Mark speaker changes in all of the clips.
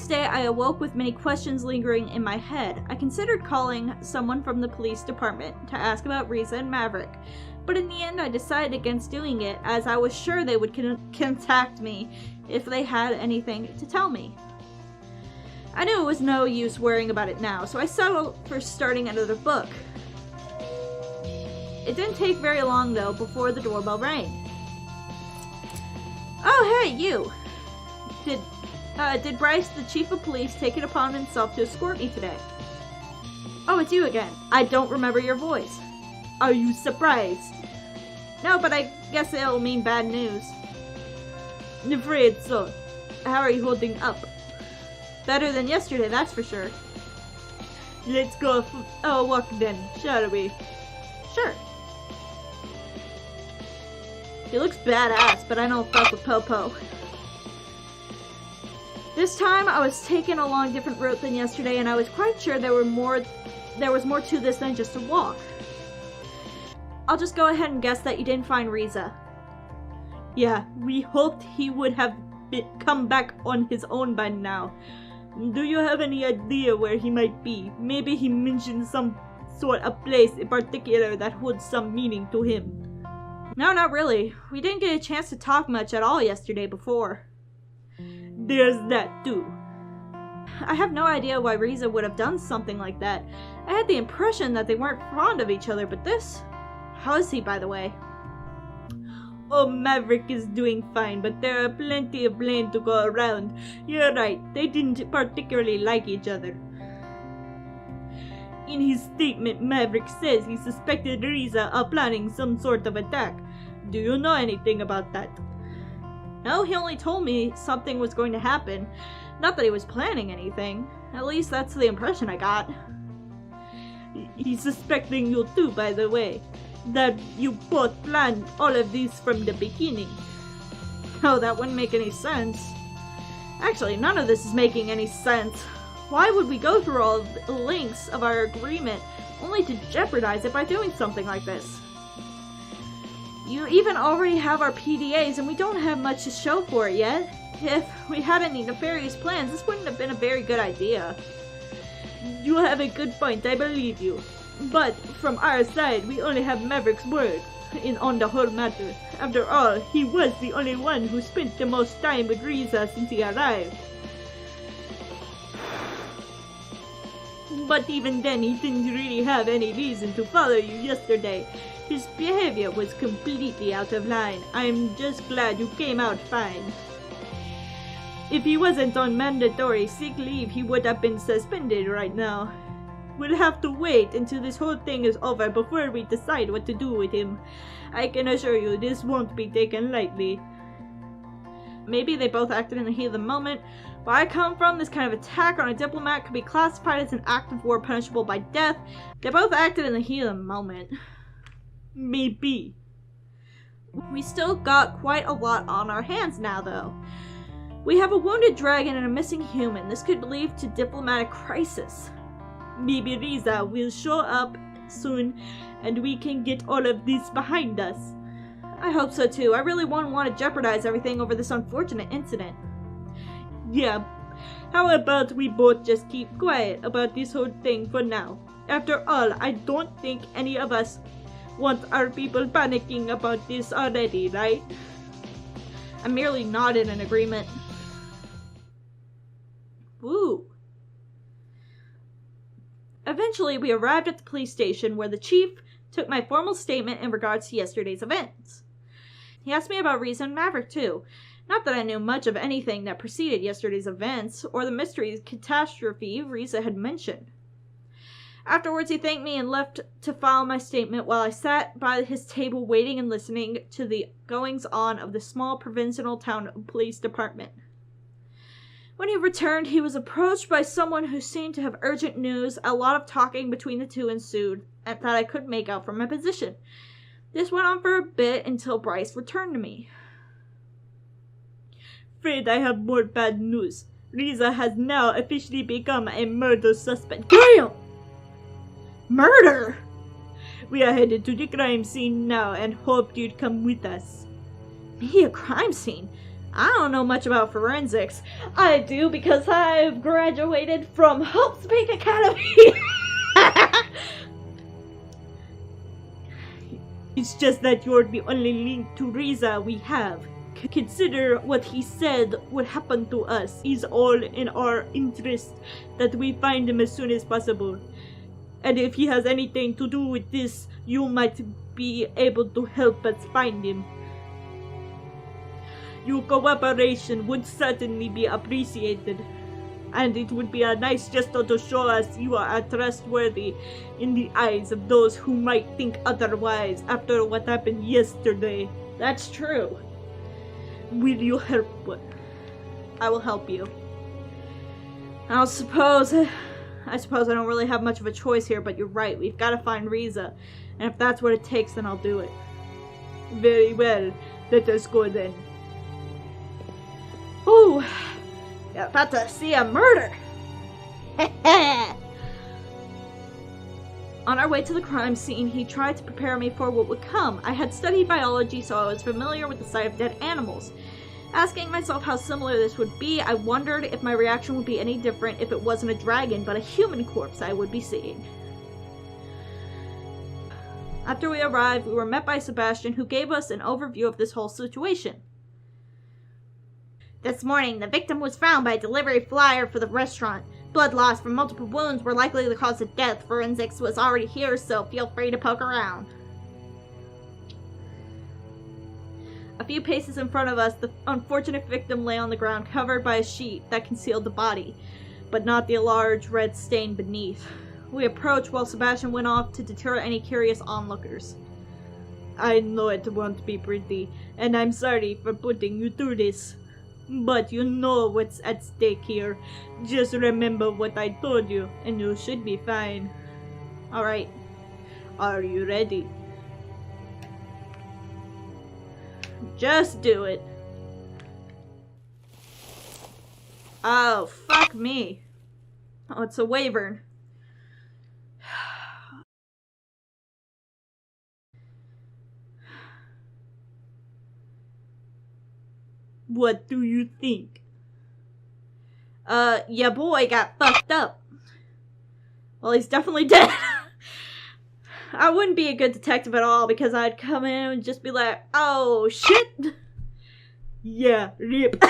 Speaker 1: next day, I awoke with many questions lingering in my head. I considered calling someone from the police department to ask about Riza and Maverick, but in the end I decided against doing it as I was sure they would contact me if they had anything to tell me. I knew it was no use worrying about it now, so I settled for starting another book. It didn't take very long though before the doorbell rang. Oh hey, you! Did Bryce, the chief of police, take it upon himself to escort me today? Oh, it's you again. I don't remember your voice. Are you surprised? No, but I guess it'll mean bad news. I'm afraid so. How are you holding up? Better than yesterday, that's for sure. Let's go walk then, shall we? Sure. He looks badass, but I don't fuck with Popo. This time, I was taking a long different route than yesterday, and I was quite sure there was more to this than just a walk. I'll just go ahead and guess that you didn't find Riza. Yeah, we hoped he would have come back on his own by now. Do you have any idea where he might be? Maybe he mentioned some sort of place in particular that holds some meaning to him. No, not really. We didn't get a chance to talk much at all yesterday before. There's that too. I have no idea why Riza would have done something like that. I had the impression that they weren't fond of each other, but this... How is he, by the way? Oh, Maverick is doing fine, but there are plenty of blame to go around. You're right, they didn't particularly like each other. In his statement, Maverick says he suspected Riza of planning some sort of attack. Do you know anything about that? No, he only told me something was going to happen. Not that he was planning anything. At least that's the impression I got. He's suspecting you too, by the way. That you both planned all of this from the beginning. Oh, that wouldn't make any sense. Actually, none of this is making any sense. Why would we go through all the links of our agreement only to jeopardize it by doing something like this? You even already have our PDAs and we don't have much to show for it yet. If we had any nefarious plans, this wouldn't have been a very good idea. You have a good point, I believe you. But from our side, we only have Maverick's word on the whole matter. After all, he was the only one who spent the most time with Riza since he arrived. But even then, he didn't really have any reason to follow you yesterday. His behavior was completely out of line. I'm just glad you came out fine. If he wasn't on mandatory sick leave, he would have been suspended right now. We'll have to wait until this whole thing is over before we decide what to do with him. I can assure you this won't be taken lightly. Maybe they both acted in the heat of the moment. Where I come from, this kind of attack on a diplomat could be classified as an act of war punishable by death. They both acted in the heat of the moment. Maybe. We still got quite a lot on our hands now, though. We have a wounded dragon and a missing human. This could lead to diplomatic crisis. Maybe Riza will show up soon and we can get all of this behind us. I hope so too. I really won't want to jeopardize everything over this unfortunate incident. Yeah, how about we both just keep quiet about this whole thing for now? After all, I don't think any of us want our people panicking about this already, right? I merely nodded in agreement. Woo. Eventually, we arrived at the police station where the chief took my formal statement in regards to yesterday's events. He asked me about Riza and Maverick too. Not that I knew much of anything that preceded yesterday's events or the mystery catastrophe Riza had mentioned. Afterwards, he thanked me and left to file my statement while I sat by his table waiting and listening to the goings-on of the small provincial town police department. When he returned, he was approached by someone who seemed to have urgent news. A lot of talking between the two ensued that I couldn't make out from my position. This went on for a bit until Bryce returned to me. Afraid I have more bad news. Riza has now officially become a murder suspect. Damn! Murder? We are headed to the crime scene now and hoped you'd come with us. Me, a crime scene? I don't know much about forensics. I do because I've graduated from Hope Speak Academy. It's just that you're the only link to Riza we have. Consider what he said would happen to us. It's all in our interest that we find him as soon as possible. And if he has anything to do with this, you might be able to help us find him. Your cooperation would certainly be appreciated, and it would be a nice gesture to show us you are trustworthy in the eyes of those who might think otherwise after what happened yesterday. That's true. Will you help? I will help you. I suppose I don't really have much of a choice here, but you're right. We've got to find Riza, and if that's what it takes, then I'll do it. Very well. Let us go then. Ooh, you're about to see a murder. On our way to the crime scene, he tried to prepare me for what would come. I had studied biology, so I was familiar with the sight of dead animals. Asking myself how similar this would be, I wondered if my reaction would be any different if it wasn't a dragon, but a human corpse I would be seeing. After we arrived, we were met by Sebastian, who gave us an overview of this whole situation. This morning, the victim was found by a delivery flyer for the restaurant. Blood loss from multiple wounds were likely the cause of death. Forensics was already here, so feel free to poke around. A few paces in front of us, the unfortunate victim lay on the ground, covered by a sheet that concealed the body, but not the large red stain beneath. We approached while Sebastian went off to deter any curious onlookers. I know it won't be pretty, and I'm sorry for putting you through this. But you know what's at stake here. Just remember what I told you, and you should be fine. Alright. Are you ready? Just do it. Oh, fuck me. Oh, it's a wyvern. What do you think? Yeah, boy got fucked up. Well, he's definitely dead. I wouldn't be a good detective at all because I'd come in and just be like, oh, shit. Yeah, rip.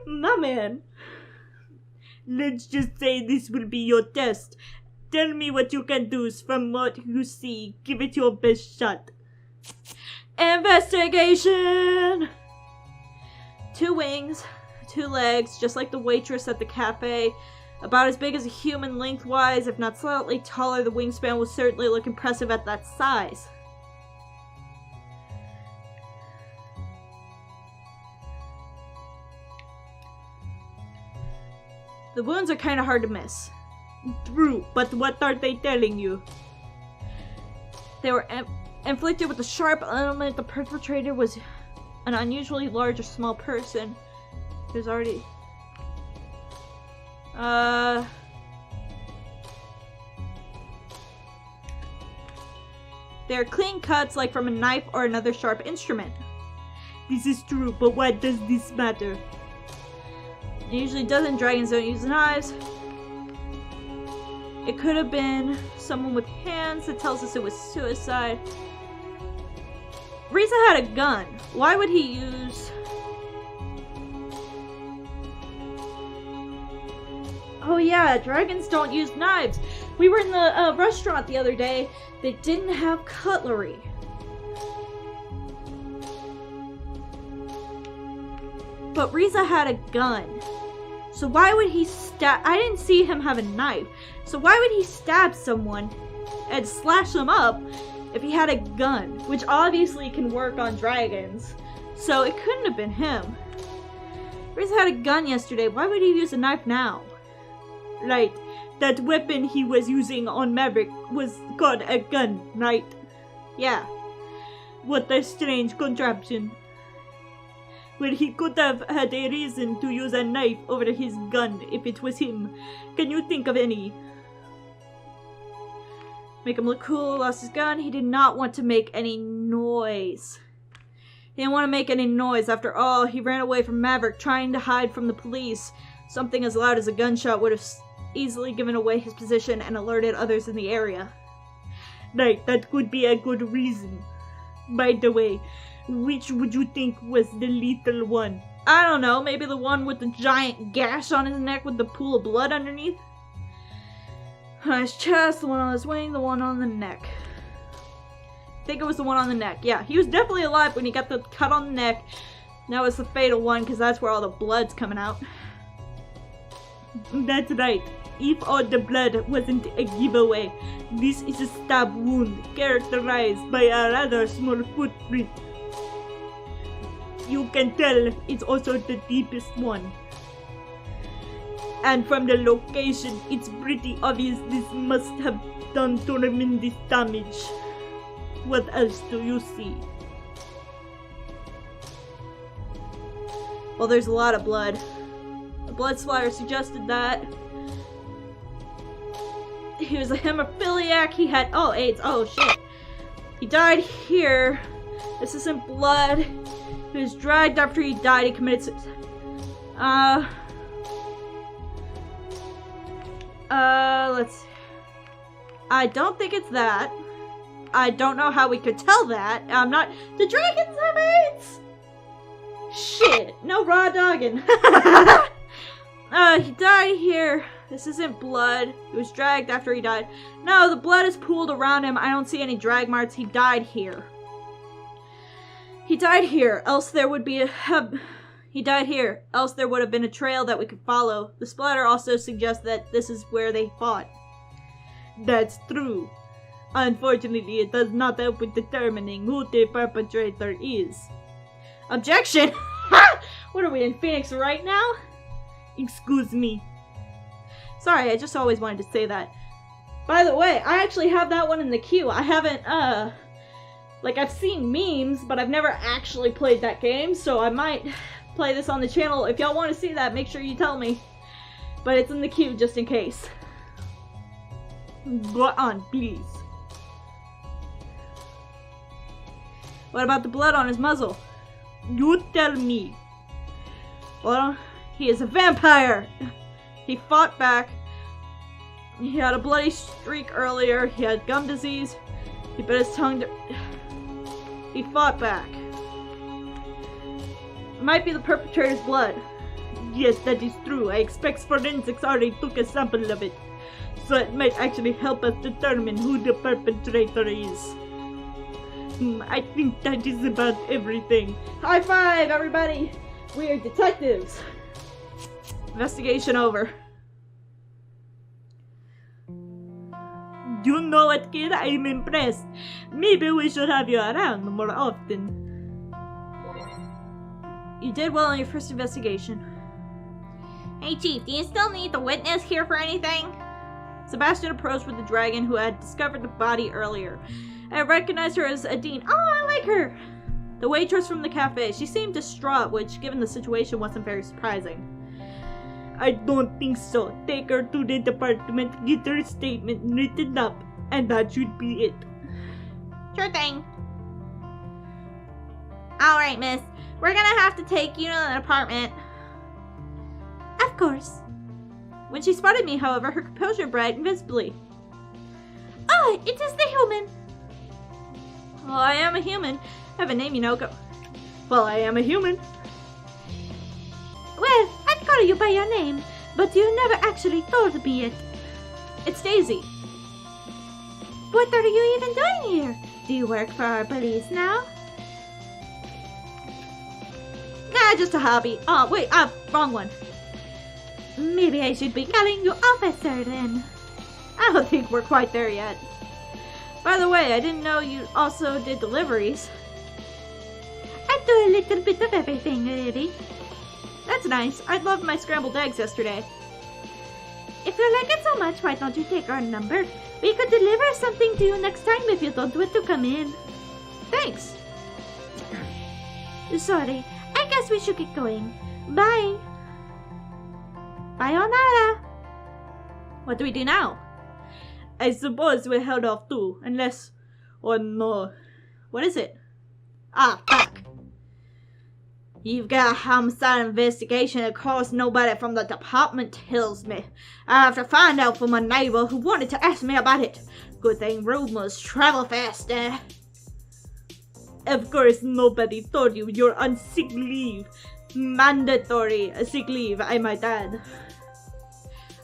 Speaker 1: My man. Let's just say this will be your test. Tell me what you can do from what you see. Give it your best shot. Investigation! 2 wings, 2 legs, just like the waitress at the cafe. About as big as a human lengthwise, if not slightly taller. The wingspan will certainly look impressive at that size. The wounds are kind of hard to miss. True, but what are they telling you? They were inflicted with a sharp element. The perpetrator was an unusually large or small person. There's already... They're clean cuts like from a knife or another sharp instrument. This is true, but why does this matter? It usually doesn't. Dragons don't use knives. It could have been someone with hands. That tells us it was suicide. Riza had a gun. Why would he use... Oh yeah, dragons don't use knives. We were in the restaurant the other day. They didn't have cutlery. But Riza had a gun. So why would he stab... I didn't see him have a knife. So why would he stab someone and slash them up if he had a gun? Which obviously can work on dragons. So it couldn't have been him. Riza had a gun yesterday. Why would he use a knife now? Right. That weapon he was using on Maverick was called a gun, right? Yeah. What a strange contraption. Well, he could have had a reason to use a knife over his gun if it was him. Can you think of any? Make him look cool, lost his gun. He did not want to make any noise. He didn't want to make any noise. After all, he ran away from Maverick, trying to hide from the police. Something as loud as a gunshot would have easily given away his position and alerted others in the area. Right, that could be a good reason. By the way, which would you think was the lethal one? I don't know, maybe the one with the giant gash on his neck with the pool of blood underneath? On his chest, the one on his wing, the one on the neck. I think it was the one on the neck. Yeah, he was definitely alive when he got the cut on the neck. That was the fatal one, because that's where all the blood's coming out. That's right. If all the blood wasn't a giveaway, this is a stab wound characterized by a rather small footprint. You can tell it's also the deepest one. And from the location, it's pretty obvious this must have done tremendous damage. What else do you see? Well, there's a lot of blood. The blood splatter suggested that he was a hemophiliac. He had AIDS. Oh shit. He died here. This isn't blood. He was dragged after he died. He committed suicide. Let's see. I don't think it's that. I don't know how we could tell that. I'm not. The dragons have AIDS! Shit. No raw dogging. He died here. This isn't blood. He was dragged after he died. No, the blood is pooled around him. I don't see any drag marks. He died here. He died here, else there would be He died here, else there would have been a trail that we could follow. The splatter also suggests that this is where they fought. That's true. Unfortunately, it does not help with determining who the perpetrator is. Objection! What are we in Phoenix right now? Excuse me. Sorry, I just always wanted to say that. By the way, I actually have that one in the queue. I haven't, like, I've seen memes, but I've never actually played that game, so I might play this on the channel. If y'all want to see that, make sure you tell me. But it's in the queue just in case. Go on, please. What about the blood on his muzzle? You tell me. Well, he is a vampire. He fought back. He had a bloody streak earlier. He had gum disease. He bit his tongue. He fought back. It might be the perpetrator's blood. Yes, that is true. I expect forensics already took a sample of it. So it might actually help us determine who the perpetrator is. I think that is about everything. High five, everybody! We are detectives. Investigation over. You know what, kid? I'm impressed. Maybe we should have you around more often. You did well on your first investigation.
Speaker 2: Hey Chief, do you still need the witness here for anything?
Speaker 1: Sebastian approached with the dragon who had discovered the body earlier. I recognized her as Adine. Oh, I like her! The waitress from the cafe. She seemed distraught, which, given the situation, wasn't very surprising. I don't think so. Take her to the department, get her statement written up, and that should be it.
Speaker 2: Sure thing. Alright, miss. We're gonna have to take you to the apartment.
Speaker 1: Of course. When she spotted me, however, her composure brightened visibly. Oh, it is the human. Well, I am a human. I have a name, you know. Well, I am a human. Well, I'd call you by your name, but you never actually told me it. It's Dayzee. What are you even doing here? Do you work for our police now? Nah, just a hobby. Oh, wait, wrong one. Maybe I should be calling you officer then. I don't think we're quite there yet. By the way, I didn't know you also did deliveries. I do a little bit of everything, really. That's nice. I loved my scrambled eggs yesterday. If you like it so much, why don't you take our number? We could deliver something to you next time if you don't want to come in. Thanks. Sorry, I guess we should get going. Bye. Sayonara. What do we do now? I suppose we're held off too, unless... Oh no. What is it? Ah, fuck. You've got a homicide investigation. Of course, nobody from the department tells me. I have to find out from a neighbor who wanted to ask me about it. Good thing rumors travel fast, eh? Of course, nobody told you you're on sick leave. Mandatory sick leave, I might add.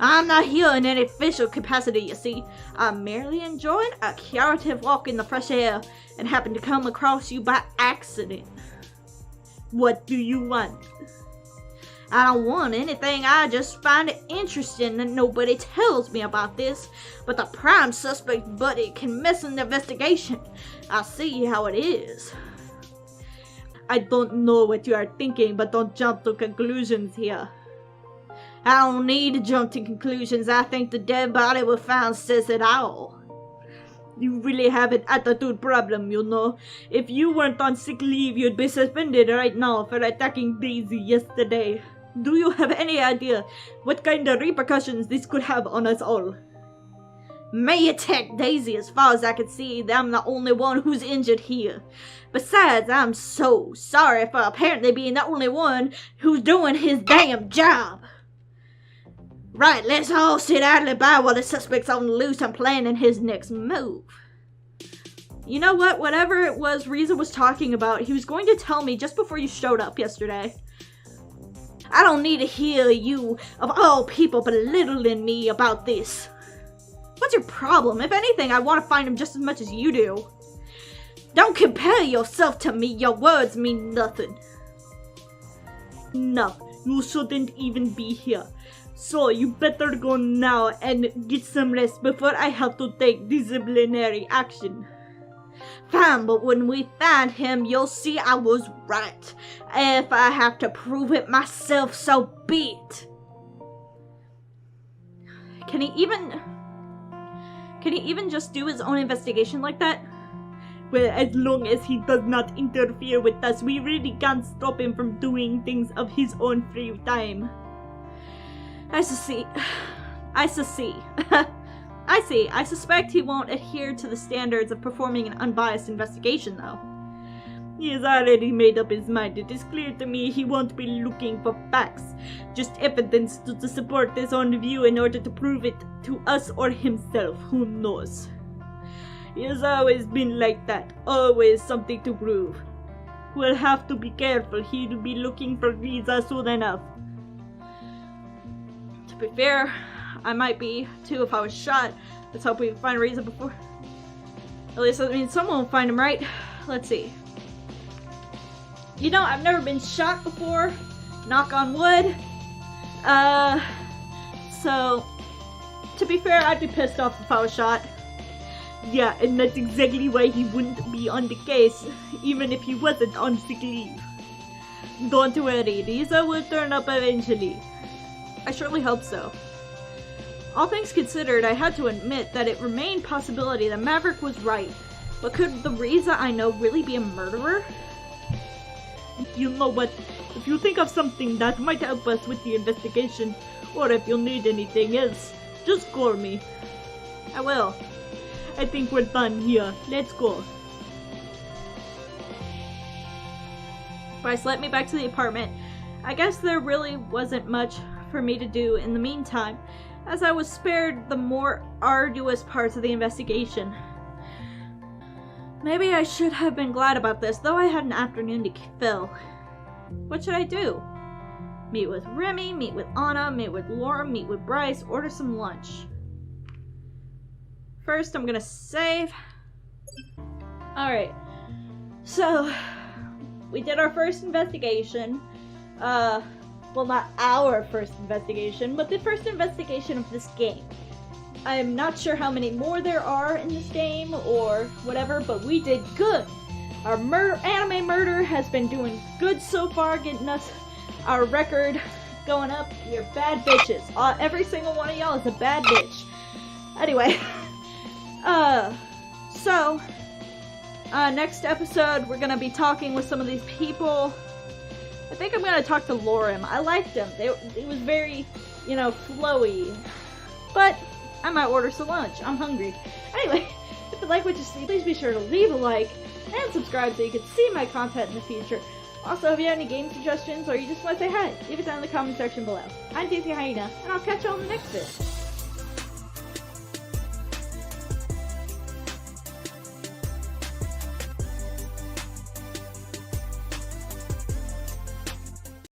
Speaker 1: I'm not here in any official capacity, you see. I'm merely enjoying a curative walk in the fresh air and happened to come across you by accident. What do you want? I don't want anything, I just find it interesting that nobody tells me about this, but the prime suspect buddy can mess in the investigation. I see how it is. I don't know what you are thinking, but don't jump to conclusions here. I don't need to jump to conclusions. I think the dead body we found says it all. You really have an attitude problem, you know. If you weren't on sick leave, you'd be suspended right now for attacking Dayzee yesterday. Do you have any idea what kind of repercussions this could have on us all? May attack Dayzee, as far as I can see. I'm the only one who's injured here. Besides, I'm so sorry for apparently being the only one who's doing his damn job. Right, let's all sit idly by while the suspect's on the loose and planning his next move. You know what? Whatever it was Riza was talking about, he was going to tell me just before you showed up yesterday. I don't need to hear you, of all people, belittling me about this. What's your problem? If anything, I want to find him just as much as you do. Don't compare yourself to me. Your words mean nothing. No, you shouldn't even be here. So you better go now and get some rest before I have to take disciplinary action. Fine, but when we find him, you'll see I was right. If I have to prove it myself, so be it. Can he even just do his own investigation like that? Well, as long as he does not interfere with us, we really can't stop him from doing things of his own free time. I see. I suspect he won't adhere to the standards of performing an unbiased investigation, though. He has already made up his mind. It is clear to me he won't be looking for facts, just evidence to support his own view in order to prove it to us or himself. Who knows? He has always been like that. Always something to prove. We'll have to be careful. He'll be looking for Riza soon enough. To be fair, I might be too if I was shot. Let's hope we can find Riza before. At least, I mean, someone will find him, right? Let's see. You know, I've never been shot before. Knock on wood. So, to be fair, I'd be pissed off if I was shot. Yeah, and that's exactly why he wouldn't be on the case, even if he wasn't on sick leave. Don't worry, Riza will turn up eventually. I surely hope so. All things considered, I had to admit that it remained a possibility that Maverick was right. But could the Riza I know really be a murderer? You know what? If you think of something that might help us with the investigation, or if you need anything else, just call me. I will. I think we're done here. Let's go. Bryce led me back to the apartment. I guess there really wasn't much for me to do in the meantime, as I was spared the more arduous parts of the investigation. Maybe I should have been glad about this, though I had an afternoon to fill. What should I do? Meet with Remy, meet with Anna, meet with Laura, meet with Bryce, order some lunch. First, I'm gonna save. Alright, so we did our first investigation. Well, not our first investigation, but the first investigation of this game. I'm not sure how many more there are in this game or whatever, but we did good. Our anime murder has been doing good so far, getting us our record going up. You're bad bitches. Every single one of y'all is a bad bitch. Anyway, so next episode we're gonna be talking with some of these people. I think I'm gonna talk to Lorem. I liked them. It was very, you know, flowy. But I might order some lunch. I'm hungry. Anyway, if you like what you see, please be sure to leave a like and subscribe so you can see my content in the future. Also, if you have any game suggestions or you just want to say hi, leave it down in the comment section below. I'm Dayzee Hyena, and I'll catch you on the next vid.